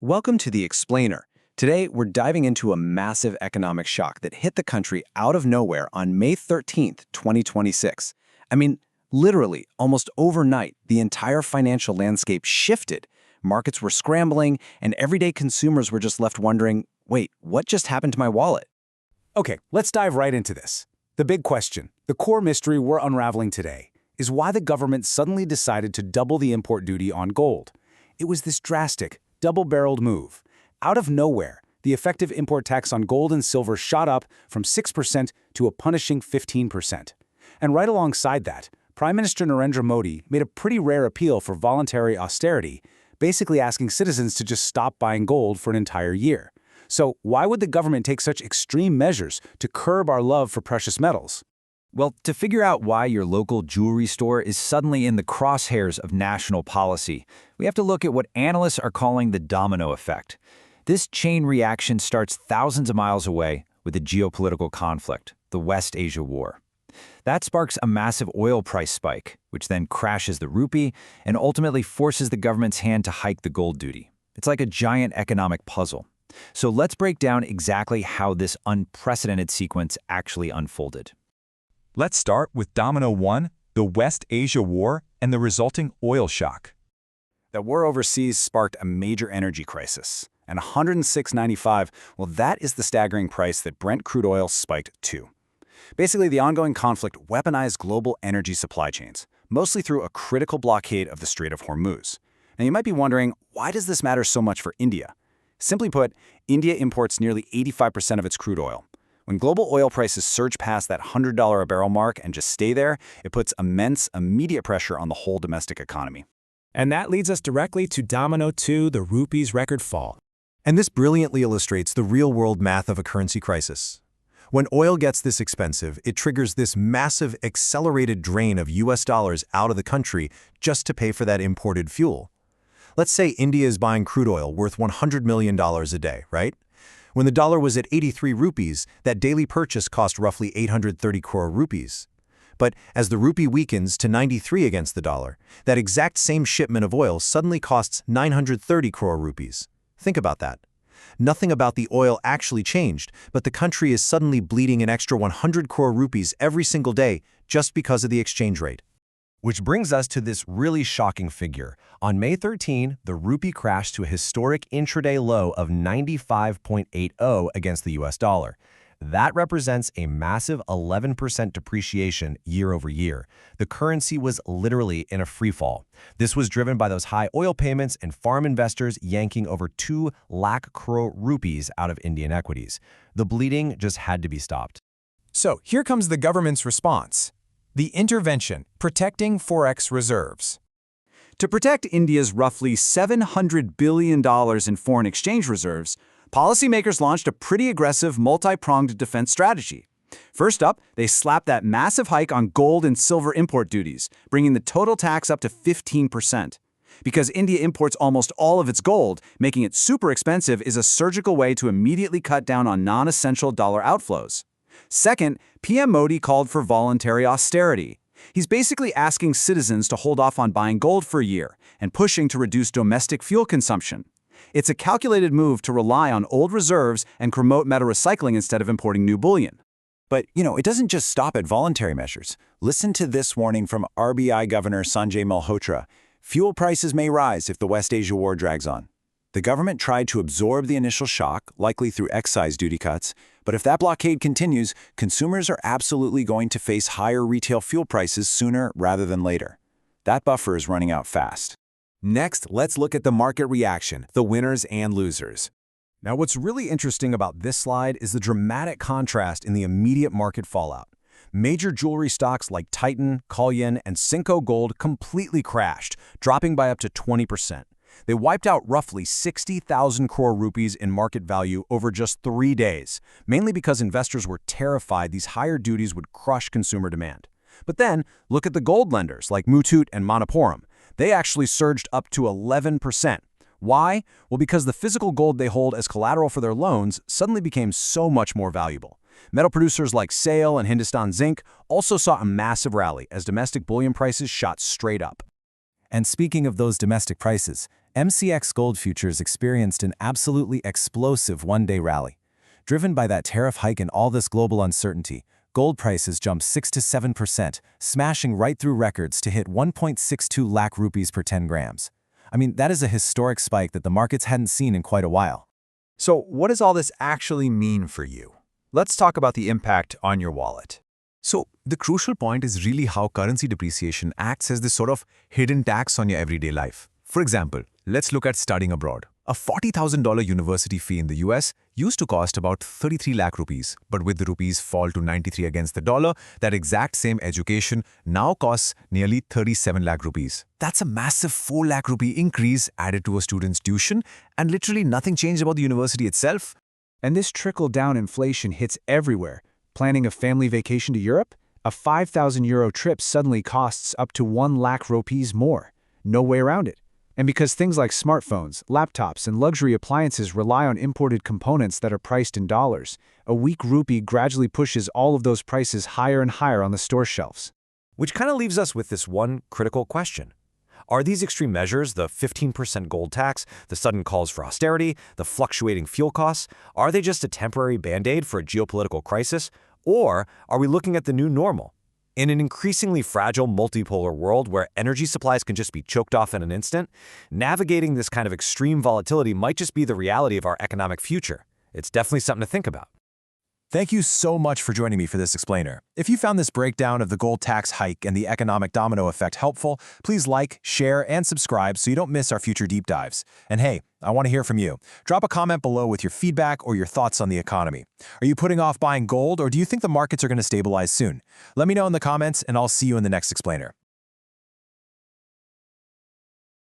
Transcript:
Welcome to The Explainer. Today, we're diving into a massive economic shock that hit the country out of nowhere on May 13th, 2026. I mean, literally, almost overnight, the entire financial landscape shifted. Markets were scrambling, and everyday consumers were just left wondering, wait, what just happened to my wallet? Okay, let's dive right into this. The big question, the core mystery we're unraveling today, is why the government suddenly decided to double the import duty on gold. It was this drastic, double-barreled move. Out of nowhere, the effective import tax on gold and silver shot up from 6% to a punishing 15%. And right alongside that, Prime Minister Narendra Modi made a pretty rare appeal for voluntary austerity, basically asking citizens to just stop buying gold for an entire year. So why would the government take such extreme measures to curb our love for precious metals? Well, to figure out why your local jewelry store is suddenly in the crosshairs of national policy, we have to look at what analysts are calling the domino effect. This chain reaction starts thousands of miles away with a geopolitical conflict, the West Asia War. That sparks a massive oil price spike, which then crashes the rupee and ultimately forces the government's hand to hike the gold duty. It's like a giant economic puzzle. So let's break down exactly how this unprecedented sequence actually unfolded. Let's start with Domino 1, the West Asia War and the resulting oil shock. The war overseas sparked a major energy crisis, and $106.95, well, that is the staggering price that Brent crude oil spiked to. Basically, the ongoing conflict weaponized global energy supply chains, mostly through a critical blockade of the Strait of Hormuz. Now, you might be wondering, why does this matter so much for India? Simply put, India imports nearly 85% of its crude oil. When global oil prices surge past that $100 a barrel mark and just stay there, it puts immense, immediate pressure on the whole domestic economy. And that leads us directly to Domino 2, the rupee's record fall. And this brilliantly illustrates the real-world math of a currency crisis. When oil gets this expensive, it triggers this massive accelerated drain of US dollars out of the country just to pay for that imported fuel. Let's say India is buying crude oil worth $100 million a day, right? When the dollar was at 83 rupees, that daily purchase cost roughly 830 crore rupees. But as the rupee weakens to 93 against the dollar, that exact same shipment of oil suddenly costs 930 crore rupees. Think about that. Nothing about the oil actually changed, but the country is suddenly bleeding an extra 100 crore rupees every single day just because of the exchange rate. Which brings us to this really shocking figure. On May 13, the rupee crashed to a historic intraday low of 95.80 against the US dollar. That represents a massive 11% depreciation year over year. The currency was literally in a free fall. This was driven by those high oil payments and farm investors yanking over 2 lakh crore rupees out of Indian equities. The bleeding just had to be stopped. So here comes the government's response. The intervention, protecting Forex reserves. To protect India's roughly $700 billion in foreign exchange reserves, policymakers launched a pretty aggressive multi-pronged defense strategy. First up, they slapped that massive hike on gold and silver import duties, bringing the total tax up to 15%. Because India imports almost all of its gold, making it super expensive is a surgical way to immediately cut down on non-essential dollar outflows. Second, PM Modi called for voluntary austerity. He's basically asking citizens to hold off on buying gold for a year and pushing to reduce domestic fuel consumption. It's a calculated move to rely on old reserves and promote metal recycling instead of importing new bullion. But, it doesn't just stop at voluntary measures. Listen to this warning from RBI Governor Sanjay Malhotra. Fuel prices may rise if the West Asia War drags on. The government tried to absorb the initial shock, likely through excise duty cuts, but if that blockade continues, consumers are absolutely going to face higher retail fuel prices sooner rather than later. That buffer is running out fast. Next, let's look at the market reaction, the winners and losers. Now, what's really interesting about this slide is the dramatic contrast in the immediate market fallout. Major jewelry stocks like Titan, Kalyan, and Cinco Gold completely crashed, dropping by up to 20%. They wiped out roughly 60,000 crore rupees in market value over just 3 days, mainly because investors were terrified these higher duties would crush consumer demand. But then, look at the gold lenders like Muthoot and Manappuram. They actually surged up to 11%. Why? Well, because the physical gold they hold as collateral for their loans suddenly became so much more valuable. Metal producers like SAIL and Hindustan Zinc also saw a massive rally as domestic bullion prices shot straight up. And speaking of those domestic prices, MCX gold futures experienced an absolutely explosive one-day rally. Driven by that tariff hike and all this global uncertainty, gold prices jumped 6 to 7%, smashing right through records to hit 1.62 lakh rupees per 10 grams. I mean, that is a historic spike that the markets hadn't seen in quite a while. So what does all this actually mean for you? Let's talk about the impact on your wallet. So, the crucial point is really how currency depreciation acts as this sort of hidden tax on your everyday life. For example, let's look at studying abroad. A $40,000 university fee in the US used to cost about 33 lakh rupees, but with the rupees fall to 93 against the dollar, that exact same education now costs nearly 37 lakh rupees. That's a massive 4 lakh rupee increase added to a student's tuition, and literally nothing changed about the university itself. And this trickle-down inflation hits everywhere. Planning a family vacation to Europe? A 5,000 euro trip suddenly costs up to 1 lakh rupees more. No way around it. And because things like smartphones, laptops, and luxury appliances rely on imported components that are priced in dollars, a weak rupee gradually pushes all of those prices higher and higher on the store shelves. Which kind of leaves us with this one critical question. Are these extreme measures, the 15% gold tax, the sudden calls for austerity, the fluctuating fuel costs, are they just a temporary band-aid for a geopolitical crisis? Or are we looking at the new normal? In an increasingly fragile multipolar world where energy supplies can just be choked off in an instant, navigating this kind of extreme volatility might just be the reality of our economic future. It's definitely something to think about. Thank you so much for joining me for this explainer. If you found this breakdown of the gold tax hike and the economic domino effect helpful, please like, share, and subscribe so you don't miss our future deep dives. And hey, I want to hear from you. Drop a comment below with your feedback or your thoughts on the economy. Are you putting off buying gold, or do you think the markets are going to stabilize soon? Let me know in the comments, and I'll see you in the next explainer.